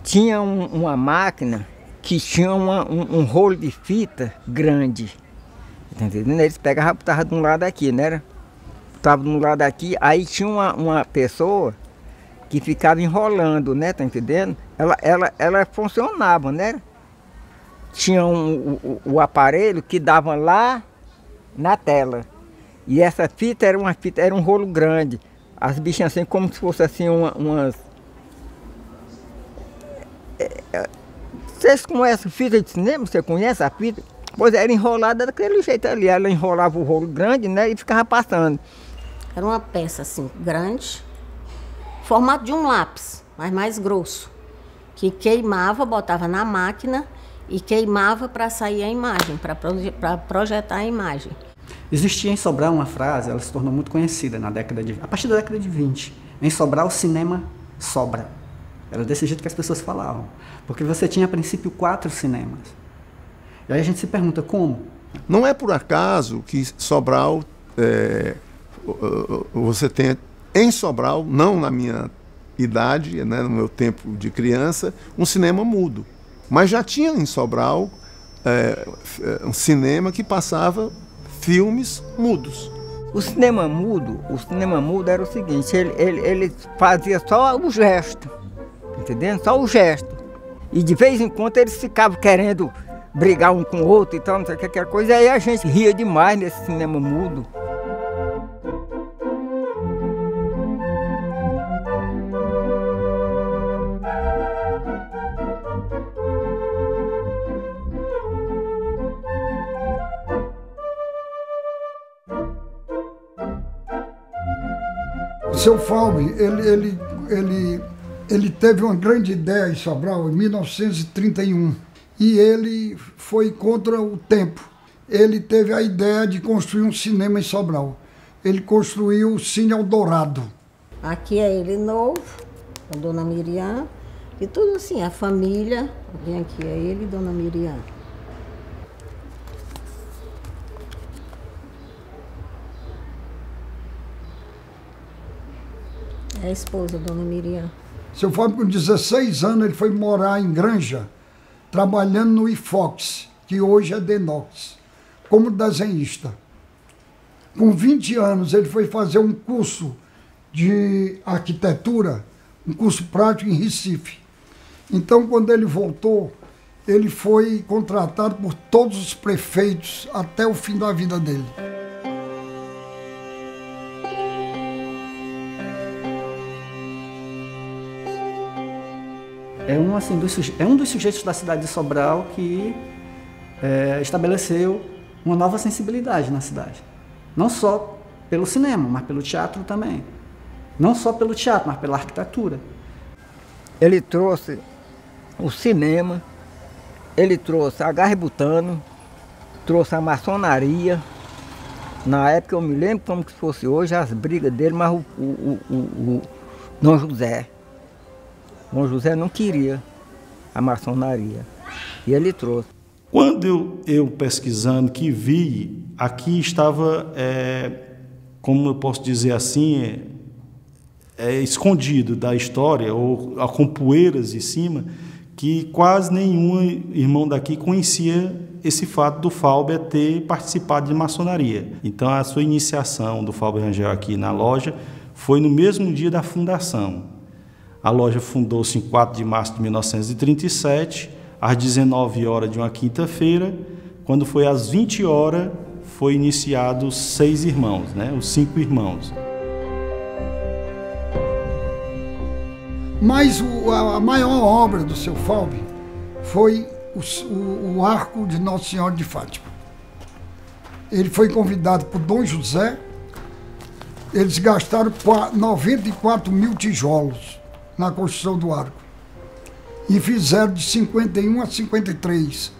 tinha uma máquina que tinha um rolo de fita grande. Tá entendendo? Eles pegavam, botavam de um lado aqui, né? Botavam de um lado aqui, aí tinha uma pessoa que ficava enrolando, né? Tá entendendo? Ela funcionava, né? Tinha o aparelho que dava lá na tela. E essa fita era um rolo grande. As bichinhas assim, como se fosse assim umas... Vocês conhecem fita de cinema? Você conhece a fita? Pois era enrolada daquele jeito ali. Ela enrolava o rolo grande, né? E ficava passando. Era uma peça assim, grande, formato de um lápis, mas mais grosso. Que queimava, botava na máquina e queimava para sair a imagem, para projetar a imagem. Existia em Sobral uma frase, ela se tornou muito conhecida a partir da década de 20. Em Sobral, o cinema sobra. Era desse jeito que as pessoas falavam. Porque você tinha, a princípio, 4 cinemas. E aí a gente se pergunta, como? Não é por acaso que Sobral, você tem em Sobral, não na minha idade, né, no meu tempo de criança, um cinema mudo. Mas já tinha em Sobral um cinema que passava filmes mudos. O cinema mudo era o seguinte, ele fazia só o gesto, entendendo? Só o gesto. E de vez em quando eles ficavam querendo brigar um com o outro e tal, não sei o que, aquela coisa, e aí a gente ria demais nesse cinema mudo. O seu Falbe, ele teve uma grande ideia em Sobral em 1931 e ele foi contra o tempo. Ele teve a ideia de construir um cinema em Sobral. Ele construiu o Cine Eldorado. Aqui é ele novo, com Dona Miriam, e tudo assim, a família. Vem aqui é ele e Dona Miriam. É a esposa, Dona Miriam. Seu Fábio, com 16 anos, ele foi morar em Granja, trabalhando no IFOX, que hoje é Denox, como desenhista. Com 20 anos, ele foi fazer um curso de arquitetura, um curso prático em Recife. Então, quando ele voltou, ele foi contratado por todos os prefeitos até o fim da vida dele. É um dos sujeitos da cidade de Sobral que estabeleceu uma nova sensibilidade na cidade. Não só pelo cinema, mas pelo teatro também. Não só pelo teatro, mas pela arquitetura. Ele trouxe o cinema, ele trouxe a Gaributano, trouxe a maçonaria. Na época eu me lembro como se fosse hoje as brigas dele, mas o Dom José. Dom José não queria a maçonaria, e ele trouxe. Quando eu pesquisando, que vi, aqui estava, como eu posso dizer assim, escondido da história, ou com poeiras em cima, que quase nenhum irmão daqui conhecia esse fato do Falber ter participado de maçonaria. Então, a sua iniciação do Falber Rangel aqui na loja foi no mesmo dia da fundação. A loja fundou-se em 4 de março de 1937, às 19 horas de uma quinta-feira. Quando foi às 20 horas, foi iniciado os 6 irmãos, né? Os 5 irmãos. Mas a maior obra do seu Falbe foi o Arco de Nossa Senhora de Fátima. Ele foi convidado por Dom José. Eles gastaram 94 mil tijolos na construção do arco. E fizeram de 51 a 53.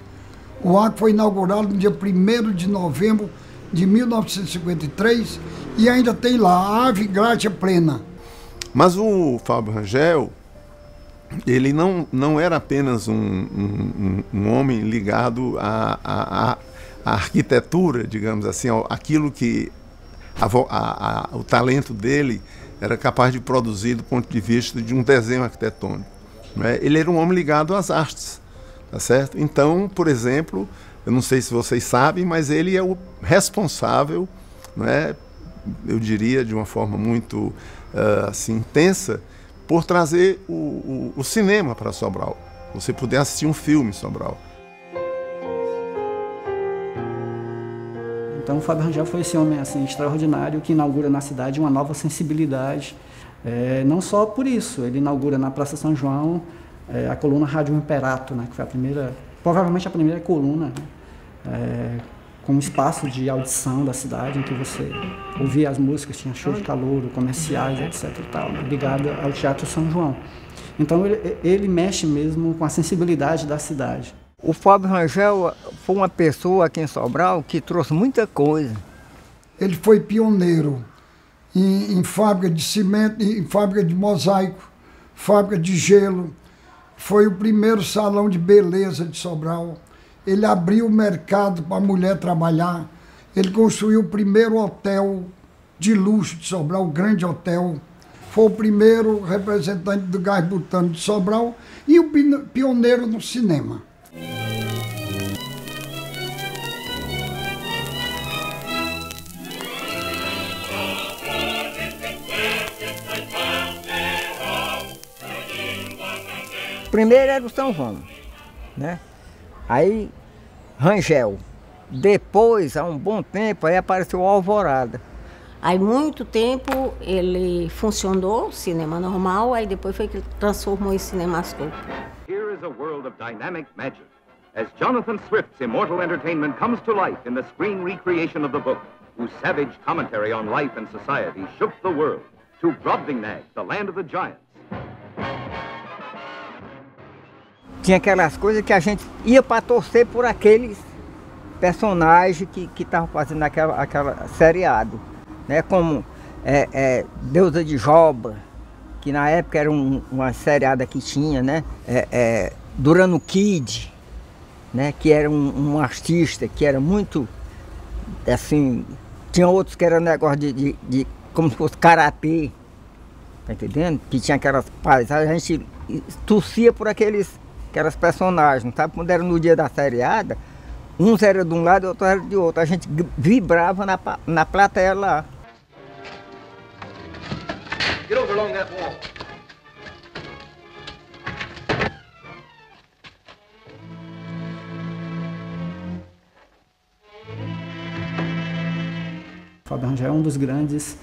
O arco foi inaugurado no dia 1º de novembro de 1953 e ainda tem lá a Ave Grácia Plena. Mas o Falber Rangel, ele não era apenas um homem ligado à arquitetura, digamos assim, aquilo que o talento dele era capaz de produzir do ponto de vista de um desenho arquitetônico. né? Ele era um homem ligado às artes, tá certo? Então, por exemplo, eu não sei se vocês sabem, mas ele é o responsável, né, eu diria de uma forma muito assim, intensa, por trazer o cinema para Sobral. Você poder assistir um filme em Sobral. Então o Fábio Rangel foi esse homem assim, extraordinário que inaugura na cidade uma nova sensibilidade. Não só por isso, ele inaugura na Praça São João a coluna Rádio Imperato, né, que foi a primeira, provavelmente a primeira coluna, né, com um espaço de audição da cidade, em que você ouvia as músicas, tinha show de calouro, comerciais, etc. e tal, ligado ao Teatro São João. Então ele mexe mesmo com a sensibilidade da cidade. O Fábio Rangel foi uma pessoa aqui em Sobral que trouxe muita coisa. Ele foi pioneiro em fábrica de cimento, em fábrica de mosaico, fábrica de gelo. Foi o primeiro salão de beleza de Sobral. Ele abriu o mercado para a mulher trabalhar. Ele construiu o primeiro hotel de luxo de Sobral, o Grande Hotel. Foi o primeiro representante do gás butano de Sobral e o pioneiro no cinema. Primeiro era o São João, né? Aí Rangel. Depois, há um bom tempo, aí apareceu o Alvorada. Aí muito tempo ele funcionou, cinema normal, aí depois foi que ele transformou em cinemascope. Here is a world of dynamic magic. As Jonathan Swift's immortal entertainment comes to life in the screen recreation of the book, whose savage commentary on life and society shook the world, to Brobdingnag, the land of the giants. Tinha aquelas coisas que a gente ia para torcer por aqueles personagens que estavam fazendo aquela seriado, né? Como Deusa de Joba, que na época era uma seriada que tinha, né? Durano Kid, né? Que era um artista que era muito, assim, tinha outros que era negócio de como se fosse karatê, tá entendendo? Que tinha aquelas paisagens, a gente torcia por aquelas personagens, sabe? Quando era no dia da seriada, uns eram de um lado e outros eram de outro. A gente vibrava na plateia lá. Get over along that wall. Fábio Rangel é um dos grandes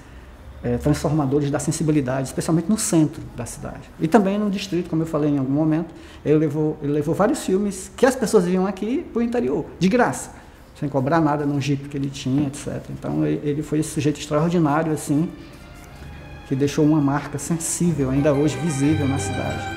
transformadores da sensibilidade, especialmente no centro da cidade. E também no distrito, como eu falei em algum momento, ele levou vários filmes que as pessoas vinham aqui para o interior, de graça, sem cobrar nada num jipe que ele tinha, etc. Então ele foi esse sujeito extraordinário, assim, que deixou uma marca sensível, ainda hoje visível na cidade.